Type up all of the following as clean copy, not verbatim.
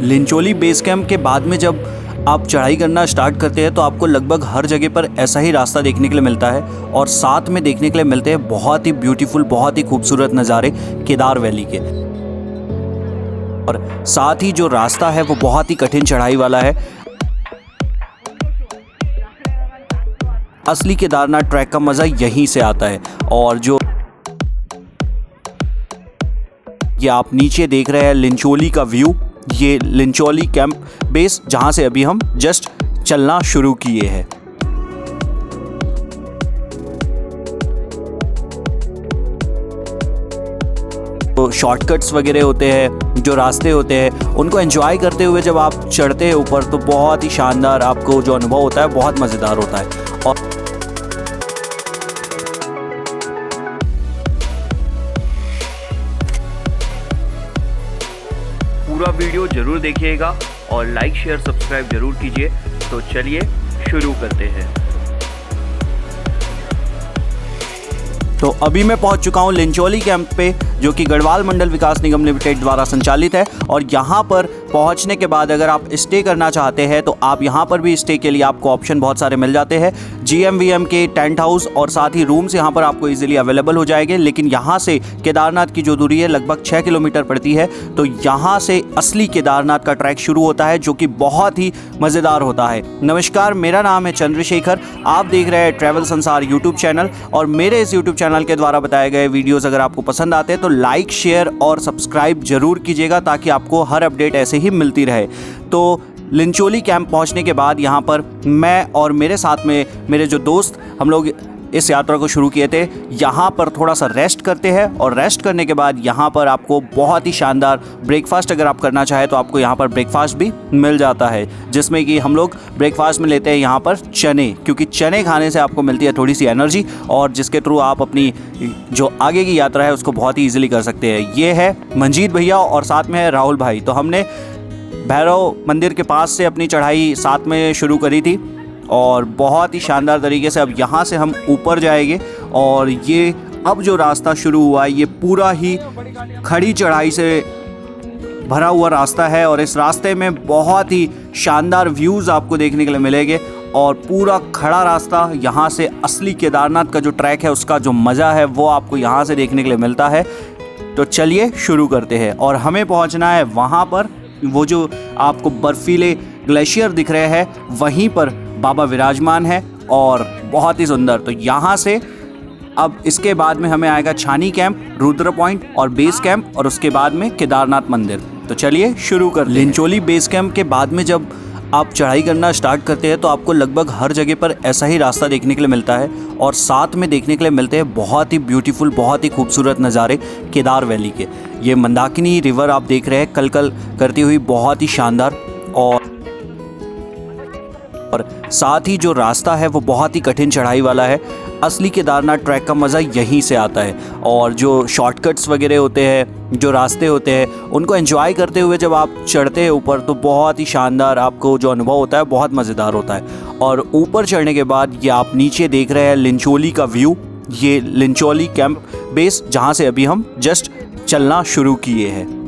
Lincholi base camp के बाद में जब आप चढ़ाई करना स्टार्ट करते हैं तो आपको लगभग हर जगह पर ऐसा ही रास्ता देखने के लिए मिलता है और साथ में देखने के लिए मिलते हैं बहुत ही ब्यूटीफुल, बहुत ही खूबसूरत नज़ारे केदार वैली के। और साथ ही जो रास्ता है वो बहुत ही कठिन चढ़ाई वाला है। असली केदारनाथ ट्रैक का मज़ा यहीं से आता है। और जो ये आप नीचे देख रहे हैं लिंचोली का व्यू, ये लिंचोली कैंप बेस जहां से अभी हम जस्ट चलना शुरू किए हैं। तो शॉर्टकट्स वगैरह होते हैं, जो रास्ते होते हैं, उनको एंजॉय करते हुए जब आप चढ़ते हैं ऊपर तो बहुत ही शानदार आपको जो अनुभव होता है बहुत मज़ेदार होता है। और पूरा वीडियो जरूर देखिएगा और लाइक शेयर सब्सक्राइब जरूर कीजिए। तो चलिए शुरू करते हैं। तो अभी मैं पहुंच चुका हूं लिंचोली कैंप पे, जो कि गढ़वाल मंडल विकास निगम लिमिटेड द्वारा संचालित है। और यहां पर पहुंचने के बाद अगर आप स्टे करना चाहते हैं तो आप यहां पर भी स्टे के लिए आपको ऑप्शन बहुत सारे मिल जाते हैं। GMVM के टेंट हाउस और साथ ही रूम्स यहां पर आपको इजीली अवेलेबल हो जाएंगे। लेकिन यहां से केदारनाथ की जो दूरी है लगभग 6 किलोमीटर पड़ती है। तो यहां से असली केदारनाथ का ट्रैक शुरू होता है, जो कि बहुत ही मज़ेदार होता है। नमस्कार, मेरा नाम है चंद्रशेखर। आप देख रहे हैं ट्रैवल संसार यूट्यूब चैनल। और मेरे इस यूट्यूब चैनल के द्वारा बताए गए वीडियोज़ अगर आपको पसंद आते हैं तो लाइक शेयर और सब्सक्राइब जरूर कीजिएगा, ताकि आपको हर अपडेट ऐसे ही मिलती रहे। तो लिंचोली कैंप पहुंचने के बाद यहाँ पर मैं और मेरे साथ में मेरे जो दोस्त, हम लोग इस यात्रा को शुरू किए थे। यहाँ पर थोड़ा सा रेस्ट करते हैं और रेस्ट करने के बाद यहाँ पर आपको बहुत ही शानदार ब्रेकफास्ट अगर आप करना चाहें तो आपको यहाँ पर ब्रेकफास्ट भी मिल जाता है, जिसमें कि हम लोग ब्रेकफास्ट में लेते हैं यहाँ पर चने, क्योंकि चने खाने से आपको मिलती है थोड़ी सी एनर्जी और जिसके थ्रू आप अपनी जो आगे की यात्रा है उसको बहुत ही ईजिली कर सकते हैं। ये है मंजीत भैया और साथ में है राहुल भाई। तो हमने भैरव मंदिर के पास से अपनी चढ़ाई साथ में शुरू करी थी और बहुत ही शानदार तरीके से अब यहाँ से हम ऊपर जाएंगे। और ये अब जो रास्ता शुरू हुआ है ये पूरा ही खड़ी चढ़ाई से भरा हुआ रास्ता है और इस रास्ते में बहुत ही शानदार व्यूज़ आपको देखने के लिए मिलेंगे। और पूरा खड़ा रास्ता, यहाँ से असली केदारनाथ का जो ट्रैक है उसका जो मज़ा है वो आपको यहाँ से देखने के लिए मिलता है। तो चलिए शुरू करते हैं। और हमें पहुँचना है वहाँ पर, वो जो आपको बर्फीले ग्लेशियर दिख रहे हैं वहीं पर बाबा विराजमान है और बहुत ही सुंदर। तो यहाँ से अब इसके बाद में हमें आएगा छानी कैंप, रुद्र पॉइंट और बेस कैंप और उसके बाद में केदारनाथ मंदिर। तो चलिए शुरू कर लिंचोली बेस कैंप के बाद में जब आप चढ़ाई करना स्टार्ट करते हैं तो आपको लगभग हर जगह पर ऐसा ही रास्ता देखने के लिए मिलता है और साथ में देखने के लिए मिलते हैं बहुत ही ब्यूटीफुल, बहुत ही खूबसूरत नज़ारे केदार वैली के। ये मंदाकिनी रिवर आप देख रहे हैं कल कल करती हुई, बहुत ही शानदार। और साथ ही जो रास्ता है वो बहुत ही कठिन चढ़ाई वाला है। असली केदारनाथ ट्रैक का मज़ा यहीं से आता है। और जो शॉर्टकट्स वगैरह होते हैं, जो रास्ते होते हैं, उनको एंजॉय करते हुए जब आप चढ़ते हैं ऊपर तो बहुत ही शानदार आपको जो अनुभव होता है बहुत मज़ेदार होता है। और ऊपर चढ़ने के बाद ये आप नीचे देख रहे हैं लिंचोली का व्यू, ये लिंचोली कैंप बेस जहाँ से अभी हम जस्ट चलना शुरू किए हैं।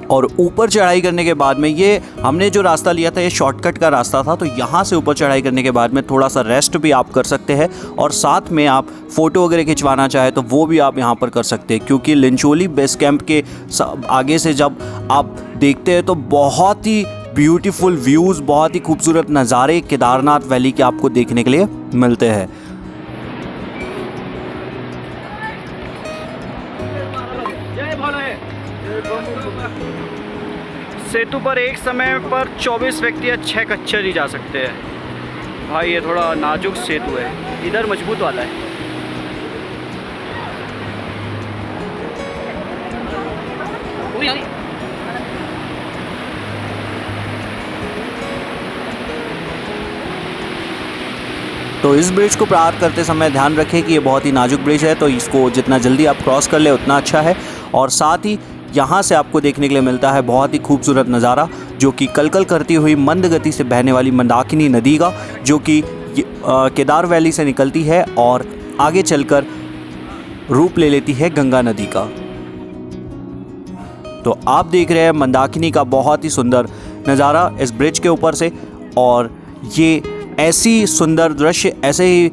और ऊपर चढ़ाई करने के बाद में ये हमने जो रास्ता लिया था ये शॉर्टकट का रास्ता था। तो यहाँ से ऊपर चढ़ाई करने के बाद में थोड़ा सा रेस्ट भी आप कर सकते हैं और साथ में आप फ़ोटो वगैरह खिंचवाना चाहे तो वो भी आप यहाँ पर कर सकते हैं, क्योंकि लिंचोली बेस कैंप के आगे से जब आप देखते हैं तो बहुत ही ब्यूटीफुल व्यूज़, बहुत ही खूबसूरत नज़ारे केदारनाथ वैली के आपको देखने के लिए मिलते हैं। सेतु पर एक समय पर 24 व्यक्ति या 6 खच्चर ही जा सकते हैं। भाई ये थोड़ा नाजुक सेतु है, इधर मजबूत वाला है। तो इस ब्रिज को पार करते समय ध्यान रखें कि ये बहुत ही नाजुक ब्रिज है, तो इसको जितना जल्दी आप क्रॉस कर ले उतना अच्छा है। और साथ ही यहाँ से आपको देखने के लिए मिलता है बहुत ही खूबसूरत नज़ारा, जो कि कलकल करती हुई मंद गति से बहने वाली मंदाकिनी नदी का, जो कि केदार वैली से निकलती है और आगे चलकर रूप ले लेती है गंगा नदी का। तो आप देख रहे हैं मंदाकिनी का बहुत ही सुंदर नज़ारा इस ब्रिज के ऊपर से, और ये ऐसी सुंदर दृश्य, ऐसे ही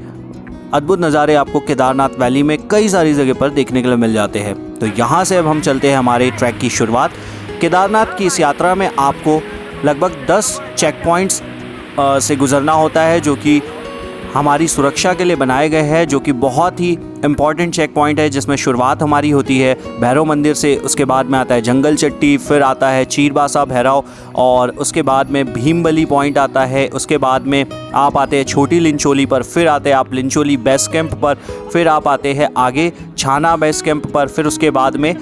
अद्भुत नज़ारे आपको केदारनाथ वैली में कई सारी जगह पर देखने के लिए मिल जाते हैं। तो यहाँ से अब हम चलते हैं हमारे ट्रैक की शुरुआत। केदारनाथ की इस यात्रा में आपको लगभग 10 चेक पॉइंट्स से गुज़रना होता है, जो कि हमारी सुरक्षा के लिए बनाए गए हैं, जो कि बहुत ही इम्पॉर्टेंट चेक पॉइंट है, जिसमें शुरुआत हमारी होती है भैरव मंदिर से, उसके बाद में आता है जंगल चट्टी, फिर आता है चीरबासा भैरव, और उसके बाद में भीमबली पॉइंट आता है, उसके बाद में आप आते हैं छोटी लिंचोली पर, फिर आते हैं आप लिंचोली बेस कैंप पर, फिर आप आते हैं आगे छाना बेस कैंप पर, फिर उसके बाद में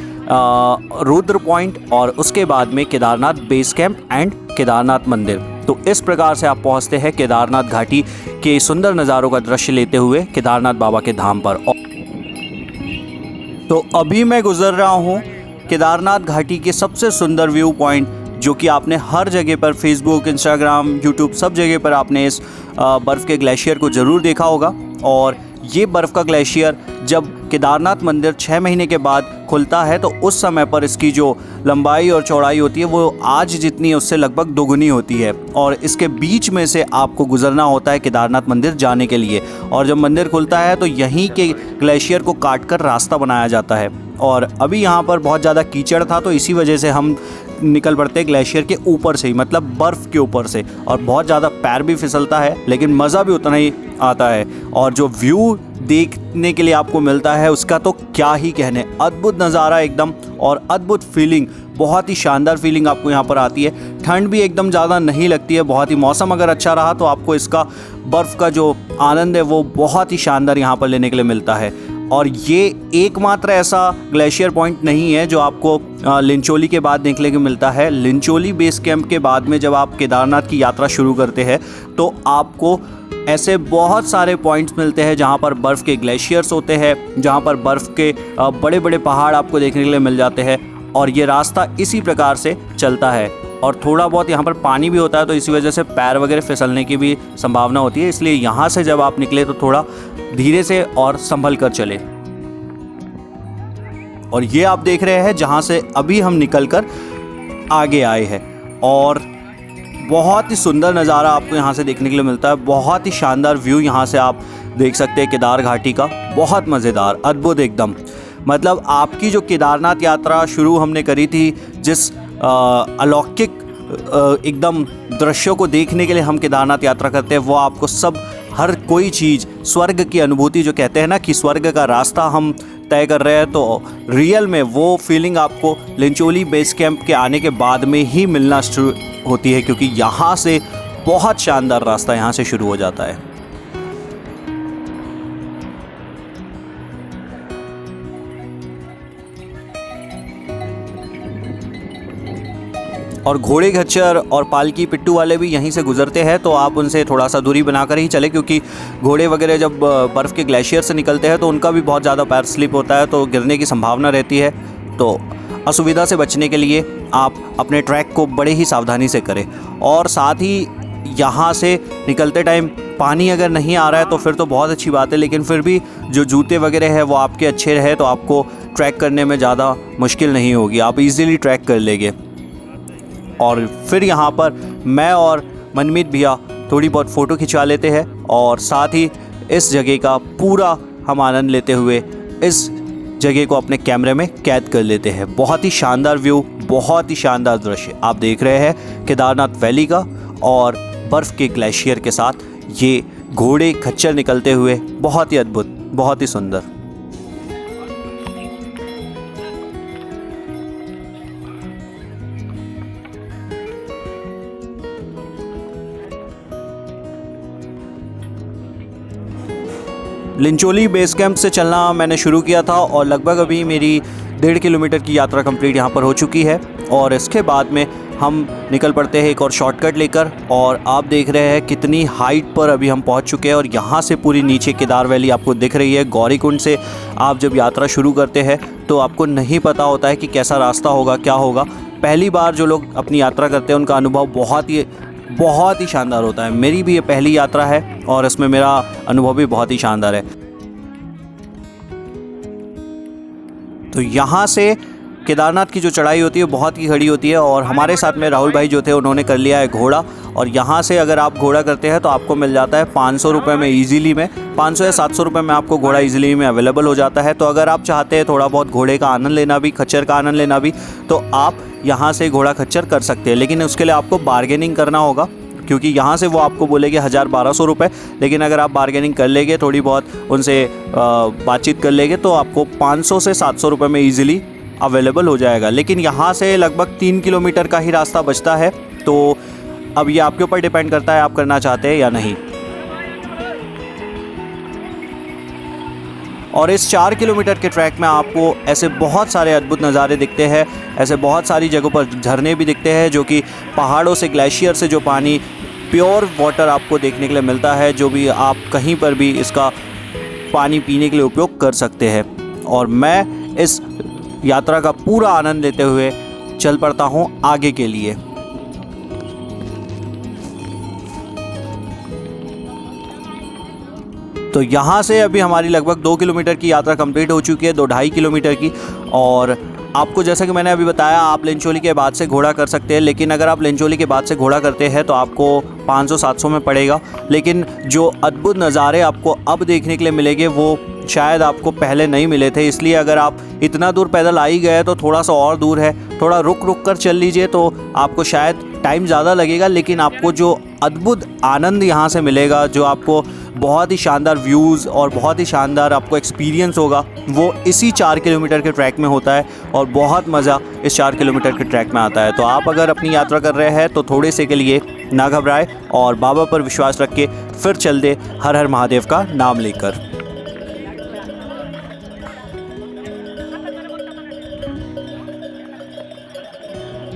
रुद्र पॉइंट, और उसके बाद में Kedarnath base camp and Kedarnath मंदिर। तो इस प्रकार से आप पहुंचते हैं केदारनाथ घाटी के सुंदर नज़ारों का दृश्य लेते हुए केदारनाथ बाबा के धाम पर। तो अभी मैं गुजर रहा हूं केदारनाथ घाटी के सबसे सुंदर व्यू पॉइंट, जो कि आपने हर जगह पर फेसबुक, इंस्टाग्राम, यूट्यूब सब जगह पर आपने इस बर्फ़ के ग्लेशियर को ज़रूर देखा होगा। और ये बर्फ़ का ग्लेशियर जब केदारनाथ मंदिर 6 महीने के बाद खुलता है, तो उस समय पर इसकी जो लंबाई और चौड़ाई होती है वो आज जितनी है उससे लगभग दोगुनी होती है, और इसके बीच में से आपको गुजरना होता है केदारनाथ मंदिर जाने के लिए। और जब मंदिर खुलता है तो यहीं के ग्लेशियर को काटकर रास्ता बनाया जाता है। और अभी यहाँ पर बहुत ज़्यादा कीचड़ था, तो इसी वजह से हम निकल पड़ते हैं ग्लेशियर के ऊपर से ही, मतलब बर्फ़ के ऊपर से, और बहुत ज़्यादा पैर भी फिसलता है, लेकिन मज़ा भी उतना ही आता है। और जो व्यू देखने के लिए आपको मिलता है उसका तो क्या ही कहने, अद्भुत नज़ारा एकदम, और अद्भुत फीलिंग, बहुत ही शानदार फीलिंग आपको यहाँ पर आती है। ठंड भी एकदम ज़्यादा नहीं लगती है, बहुत ही मौसम अगर अच्छा रहा तो आपको इसका बर्फ़ का जो आनंद है वो बहुत ही शानदार यहाँ पर लेने के लिए मिलता है। और ये एकमात्र ऐसा ग्लेशियर पॉइंट नहीं है जो आपको लिंचोली के बाद देखने को मिलता है। लिंचोली बेस कैंप के बाद में जब आप केदारनाथ की यात्रा शुरू करते हैं तो आपको ऐसे बहुत सारे पॉइंट्स मिलते हैं जहाँ पर बर्फ़ के ग्लेशियर्स होते हैं, जहाँ पर बर्फ़ के बड़े बड़े पहाड़ आपको देखने के लिए मिल जाते हैं। और ये रास्ता इसी प्रकार से चलता है, और थोड़ा बहुत यहाँ पर पानी भी होता है, तो इसी वजह से पैर वगैरह फिसलने की भी संभावना होती है। इसलिए यहाँ से जब आप निकले तो थोड़ा धीरे से और संभल कर चले। और ये आप देख रहे हैं जहाँ से अभी हम निकल कर आगे आए हैं, और बहुत ही सुंदर नज़ारा आपको यहाँ से देखने के लिए मिलता है। बहुत ही शानदार व्यू यहाँ से आप देख सकते हैं केदार घाटी का, बहुत मज़ेदार, अद्भुत एकदम। मतलब आपकी जो केदारनाथ यात्रा शुरू हमने करी थी, जिस अलौकिक एकदम दृश्यों को देखने के लिए हम केदारनाथ यात्रा करते हैं, वो आपको सब हर कोई चीज़, स्वर्ग की अनुभूति जो कहते हैं ना कि स्वर्ग का रास्ता हम तय कर रहे हैं, तो रियल में वो फीलिंग आपको लिंचोली बेस कैंप के आने के बाद में ही मिलना शुरू होती है, क्योंकि यहाँ से बहुत शानदार रास्ता यहाँ से शुरू हो जाता है। और घोड़े खच्चर और पालकी पिट्टू वाले भी यहीं से गुजरते हैं, तो आप उनसे थोड़ा सा दूरी बनाकर ही चले, क्योंकि घोड़े वगैरह जब बर्फ़ के ग्लेशियर से निकलते हैं तो उनका भी बहुत ज़्यादा पैर स्लिप होता है, तो गिरने की संभावना रहती है। तो असुविधा से बचने के लिए आप अपने ट्रैक को बड़े ही सावधानी से करें। और साथ ही यहाँ से निकलते टाइम पानी अगर नहीं आ रहा है तो फिर तो बहुत अच्छी बात है, लेकिन फिर भी जो जूते वगैरह है वो आपके अच्छे रहे तो आपको ट्रैक करने में ज़्यादा मुश्किल नहीं होगी, आप इजीली ट्रैक कर लेंगे। और फिर यहाँ पर मैं और मनमीत भैया थोड़ी बहुत फ़ोटो खिंचवा लेते हैं, और साथ ही इस जगह का पूरा हम आनंद लेते हुए इस जगह को अपने कैमरे में कैद कर लेते हैं। बहुत ही शानदार व्यू, बहुत ही शानदार दृश्य आप देख रहे हैं केदारनाथ वैली का, और बर्फ़ के ग्लेशियर के साथ ये घोड़े खच्चर निकलते हुए, बहुत ही अद्भुत, बहुत ही सुंदर। लिंचोली बेस कैंप से चलना मैंने शुरू किया था, और लगभग अभी मेरी 1.5 किलोमीटर की यात्रा कंप्लीट यहाँ पर हो चुकी है। और इसके बाद में हम निकल पड़ते हैं एक और शॉर्टकट लेकर, और आप देख रहे हैं कितनी हाइट पर अभी हम पहुँच चुके हैं। और यहाँ से पूरी नीचे केदार वैली आपको दिख रही है। गौरीकुंड से आप जब यात्रा शुरू करते हैं तो आपको नहीं पता होता है कि कैसा रास्ता होगा, क्या होगा। पहली बार जो लोग अपनी यात्रा करते हैं उनका अनुभव बहुत ही शानदार होता है। मेरी भी ये पहली यात्रा है और इसमें मेरा अनुभव भी बहुत ही शानदार है। तो यहाँ से केदारनाथ की जो चढ़ाई होती है बहुत ही खड़ी होती है। और हमारे साथ में राहुल भाई जो थे उन्होंने कर लिया है घोड़ा, और यहाँ से अगर आप घोड़ा करते हैं तो आपको मिल जाता है 500 रुपये में ईज़िली में 500 या 700 रुपये में आपको घोड़ा ईज़िली में अवेलेबल हो जाता है। तो अगर आप चाहते हैं थोड़ा बहुत घोड़े का आनंद लेना भी, खच्चर का आनंद लेना भी, तो आप यहाँ से घोड़ा खच्चर कर सकते हैं। लेकिन उसके लिए आपको बार्गेनिंग करना होगा, क्योंकि यहाँ से वो आपको बोलेंगे 1000-1200 रुपये, लेकिन अगर आप बार्गेनिंग कर लेंगे, थोड़ी बहुत उनसे बातचीत कर लेंगे, तो आपको 500 से 700 रुपये में ईज़िली अवेलेबल हो जाएगा। लेकिन यहाँ से लगभग 3 किलोमीटर का ही रास्ता बचता है, तो अब ये आपके ऊपर डिपेंड करता है आप करना चाहते हैं या नहीं। और इस 4 किलोमीटर के ट्रैक में आपको ऐसे बहुत सारे अद्भुत नज़ारे दिखते हैं, ऐसे बहुत सारी जगहों पर झरने भी दिखते हैं, जो कि पहाड़ों से, ग्लेशियर से जो पानी, प्योर वाटर आपको देखने के लिए मिलता है, जो भी आप कहीं पर भी इसका पानी पीने के लिए उपयोग कर सकते हैं। और मैं इस यात्रा का पूरा आनंद लेते हुए चल पड़ता हूँ आगे के लिए। तो यहाँ से अभी हमारी लगभग 2 किलोमीटर की यात्रा कंप्लीट हो चुकी है, 2-2.5 किलोमीटर की। और आपको जैसा कि मैंने अभी बताया, आप लिंचोली के बाद से घोड़ा कर सकते हैं, लेकिन अगर आप लिंचोली के बाद से घोड़ा करते हैं तो आपको 500-700 में पड़ेगा। लेकिन जो अद्भुत नज़ारे आपको अब देखने के लिए मिलेंगे वो शायद आपको पहले नहीं मिले थे। इसलिए अगर आप इतना दूर पैदल आ ही गए तो थोड़ा सा और दूर है, थोड़ा रुक रुक कर चल लीजिए, तो आपको शायद टाइम ज़्यादा लगेगा, लेकिन आपको जो अद्भुत आनंद यहाँ से मिलेगा, जो आपको बहुत ही शानदार व्यूज़ और बहुत ही शानदार आपको एक्सपीरियंस होगा, वो इसी 4 किलोमीटर के ट्रैक में होता है। और बहुत मज़ा इस 4 किलोमीटर के ट्रैक में आता है। तो आप अगर अपनी यात्रा कर रहे हैं तो थोड़े से के लिए ना घबराए और बाबा पर विश्वास रख के फिर चल दे, हर हर महादेव का नाम लेकर।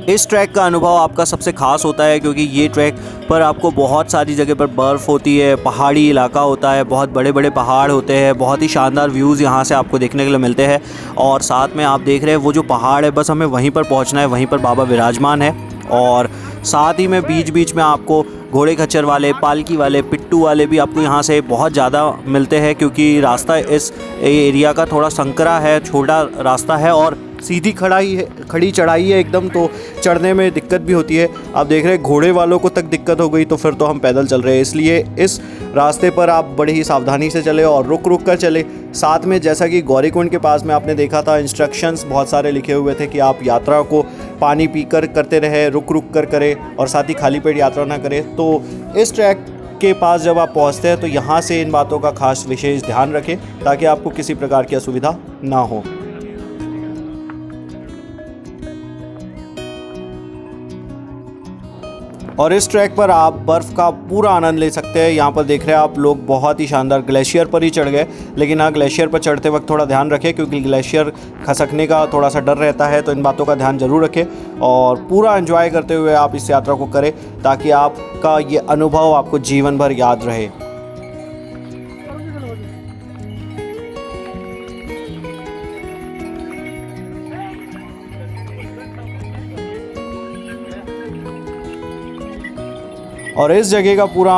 इस ट्रैक का अनुभव आपका सबसे ख़ास होता है, क्योंकि ये ट्रैक पर आपको बहुत सारी जगह पर बर्फ़ होती है, पहाड़ी इलाका होता है, बहुत बड़े बड़े पहाड़ होते हैं, बहुत ही शानदार व्यूज़ यहाँ से आपको देखने के लिए मिलते हैं। और साथ में आप देख रहे हैं वो जो पहाड़ है, बस हमें वहीं पर पहुँचना है, वहीं पर बाबा विराजमान है। और साथ ही में बीच बीच में आपको घोड़े खच्चर वाले, पालकी वाले, पिट्टू वाले भी आपको यहाँ से बहुत ज़्यादा मिलते हैं, क्योंकि रास्ता इस एरिया का थोड़ा संकरा है, छोटा रास्ता है और सीधी खड़ी चढ़ाई है एकदम, तो चढ़ने में दिक्कत भी होती है। आप देख रहे हैं घोड़े वालों को तक दिक्कत हो गई, तो फिर तो हम पैदल चल रहे हैं। इसलिए इस रास्ते पर आप बड़े ही सावधानी से चले और रुक रुक कर चले। साथ में जैसा कि गौरीकुंड के पास में आपने देखा था, इंस्ट्रक्शंस बहुत सारे लिखे हुए थे कि आप यात्रा को पानी पीकर करते रहे, रुक रुक कर करें और साथ ही खाली पेट यात्रा ना करें। तो इस ट्रैक के पास जब आप पहुंचते हैं तो यहाँ से इन बातों का खास विशेष ध्यान रखें, ताकि आपको किसी प्रकार की असुविधा ना हो। और इस ट्रैक पर आप बर्फ़ का पूरा आनंद ले सकते हैं। यहाँ पर देख रहे हैं आप लोग बहुत ही शानदार ग्लेशियर पर ही चढ़ गए, लेकिन हाँ, ग्लेशियर पर चढ़ते वक्त थोड़ा ध्यान रखें, क्योंकि ग्लेशियर खसकने का थोड़ा सा डर रहता है। तो इन बातों का ध्यान ज़रूर रखें और पूरा एंजॉय करते हुए आप इस यात्रा को करें, ताकि आपका ये अनुभव आपको जीवन भर याद रहे। और इस जगह का पूरा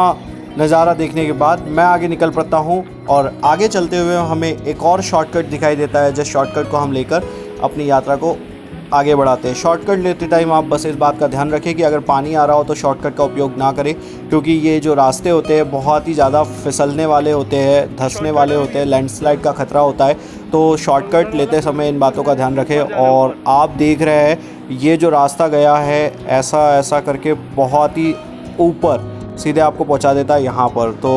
नज़ारा देखने के बाद मैं आगे निकल पड़ता हूँ, और आगे चलते हुए हमें एक और शॉर्टकट दिखाई देता है, जिस शॉर्टकट को हम लेकर अपनी यात्रा को आगे बढ़ाते हैं। शॉर्टकट लेते टाइम आप बस इस बात का ध्यान रखें कि अगर पानी आ रहा हो तो शॉर्टकट का उपयोग ना करें, क्योंकि ये जो रास्ते होते हैं बहुत ही ज़्यादा फिसलने वाले होते हैं, धंसने वाले होते हैं, लैंडस्लाइड का ख़तरा होता है। तो शॉर्टकट लेते समय इन बातों का ध्यान रखें। और आप देख रहे हैं ये जो रास्ता गया है, ऐसा ऐसा करके बहुत ही ऊपर सीधे आपको पहुंचा देता है यहाँ पर। तो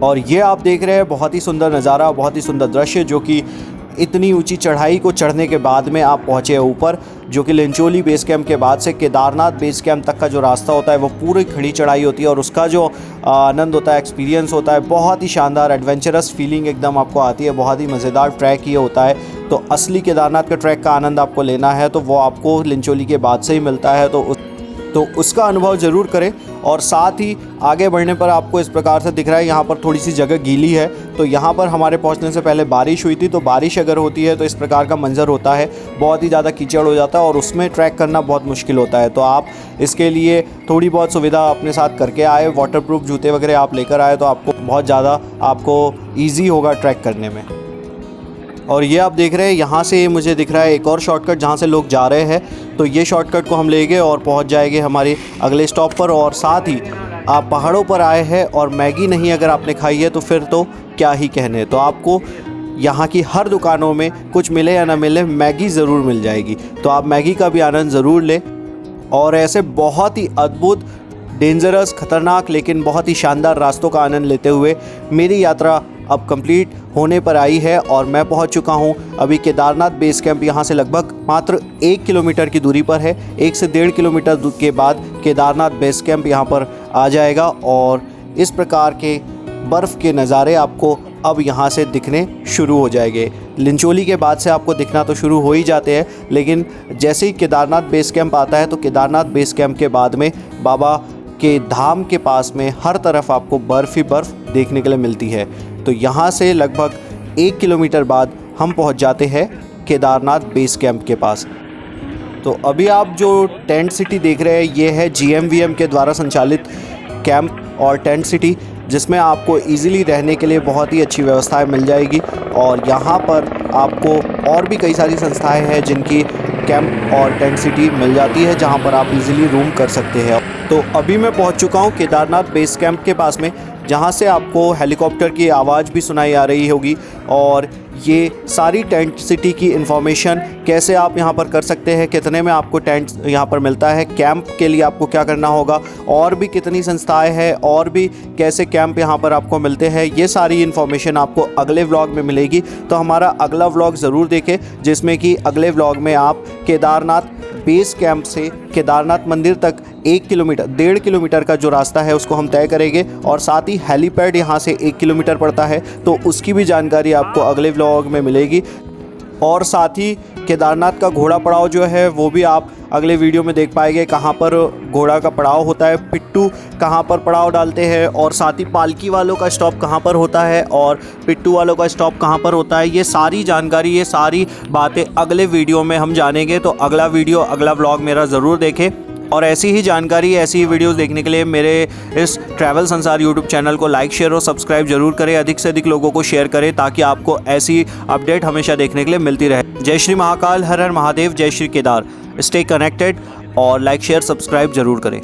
और ये आप देख रहे हैं बहुत ही सुंदर नज़ारा, बहुत ही सुंदर दृश्य, जो कि इतनी ऊंची चढ़ाई को चढ़ने के बाद में आप पहुँचे हैं ऊपर, जो कि लिंचोली बेस कैंप के बाद से केदारनाथ बेस कैंप तक का जो रास्ता होता है वो पूरी खड़ी चढ़ाई होती है। और उसका जो आनंद होता है, एक्सपीरियंस होता है, बहुत ही शानदार एडवेंचरस फीलिंग एकदम आपको आती है। बहुत ही मज़ेदार ट्रैक ये होता है। तो असली केदारनाथ के ट्रैक का आनंद आपको लेना है तो वो आपको लिंचोली के बाद से ही मिलता है। तो उसका अनुभव ज़रूर करें। और साथ ही आगे बढ़ने पर आपको इस प्रकार से दिख रहा है, यहाँ पर थोड़ी सी जगह गीली है, तो यहाँ पर हमारे पहुँचने से पहले बारिश हुई थी। तो बारिश अगर होती है तो इस प्रकार का मंजर होता है, बहुत ही ज़्यादा कीचड़ हो जाता है और उसमें ट्रैक करना बहुत मुश्किल होता है। तो आप इसके लिए थोड़ी बहुत सुविधा अपने साथ करके आए, वाटरप्रूफ जूते वगैरह आप लेकर आए, तो आपको बहुत ज़्यादा ईजी होगा ट्रैक करने में। और ये आप देख रहे हैं यहाँ से मुझे दिख रहा है एक और शॉर्टकट जहाँ से लोग जा रहे हैं। तो ये शॉर्टकट को हम लेंगे और पहुँच जाएंगे हमारे अगले स्टॉप पर। और साथ ही आप पहाड़ों पर आए हैं और मैगी नहीं अगर आपने खाई है तो फिर तो क्या ही कहने। तो आपको यहाँ की हर दुकानों में कुछ मिले या ना मिले मैगी ज़रूर मिल जाएगी। तो आप मैगी का भी आनंद ज़रूर लें। और ऐसे बहुत ही अद्भुत, डेंजरस, ख़तरनाक लेकिन बहुत ही शानदार रास्तों का आनंद लेते हुए मेरी यात्रा अब कंप्लीट होने पर आई है और मैं पहुंच चुका हूं अभी केदारनाथ बेस कैंप। यहां से लगभग मात्र 1 किलोमीटर की दूरी पर है। 1 से 1.5 किलोमीटर के बाद केदारनाथ बेस कैंप यहां पर आ जाएगा और इस प्रकार के बर्फ़ के नज़ारे आपको अब यहाँ से दिखने शुरू हो जाएंगे। लिंचोली के बाद से आपको दिखना तो शुरू हो ही जाते हैं, लेकिन जैसे ही केदारनाथ बेस कैंप आता है तो केदारनाथ बेस कैंप के बाद में बाबा के धाम के पास में हर तरफ आपको बर्फ़ ही बर्फ़ देखने के लिए मिलती है। तो यहाँ से लगभग 1 किलोमीटर बाद हम पहुँच जाते हैं केदारनाथ बेस कैंप के पास। तो अभी आप जो टेंट सिटी देख रहे हैं ये है GMVM के द्वारा संचालित कैंप और टेंट सिटी, जिसमें आपको इजीली रहने के लिए बहुत ही अच्छी व्यवस्थाएं मिल जाएगी। और यहाँ पर आपको और भी कई सारी संस्थाएं हैं जिनकी कैंप और टेंट सिटी मिल जाती है, जहाँ पर आप इजीली रूम कर सकते हैं। तो अभी मैं पहुँच चुका हूँ केदारनाथ बेस कैंप के पास में, जहाँ से आपको हेलीकॉप्टर की आवाज़ भी सुनाई आ रही होगी। और ये सारी टेंट सिटी की इन्फॉर्मेशन, कैसे आप यहाँ पर कर सकते हैं, कितने में आपको टेंट यहाँ पर मिलता है, कैंप के लिए आपको क्या करना होगा, और भी कितनी संस्थाएं हैं, और भी कैसे कैंप यहाँ पर आपको मिलते हैं, ये सारी इन्फॉर्मेशन आपको अगले व्लॉग में मिलेगी। तो हमारा अगला व्लॉग ज़रूर देखें, जिसमें कि अगले व्लॉग में आप केदारनाथ बेस कैंप से केदारनाथ मंदिर तक 1.5 किलोमीटर का जो रास्ता है उसको हम तय करेंगे। और साथ ही हेलीपैड यहाँ से 1 किलोमीटर पड़ता है, तो उसकी भी जानकारी आपको अगले व्लॉग में मिलेगी। और साथ ही केदारनाथ का घोड़ा पड़ाव जो है वो भी आप अगले वीडियो में देख पाएंगे, कहाँ पर घोड़ा का पड़ाव होता है, पिट्टू कहाँ पर पड़ाव डालते हैं, और साथ ही पालकी वालों का स्टॉप कहाँ पर होता है और पिट्टू वालों का स्टॉप कहाँ पर होता है। ये सारी जानकारी, ये सारी बातें अगले वीडियो में हम जानेंगे। तो अगला वीडियो, अगला व्लॉग मेरा ज़रूर देखें। और ऐसी ही जानकारी, ऐसी ही वीडियोस देखने के लिए मेरे इस ट्रैवल संसार यूट्यूब चैनल को लाइक, शेयर और सब्सक्राइब जरूर करें। अधिक से अधिक लोगों को शेयर करें ताकि आपको ऐसी अपडेट हमेशा देखने के लिए मिलती रहे। जय श्री महाकाल, हर हर महादेव, जय श्री केदार। स्टे कनेक्टेड और लाइक, शेयर, सब्सक्राइब जरूर करें।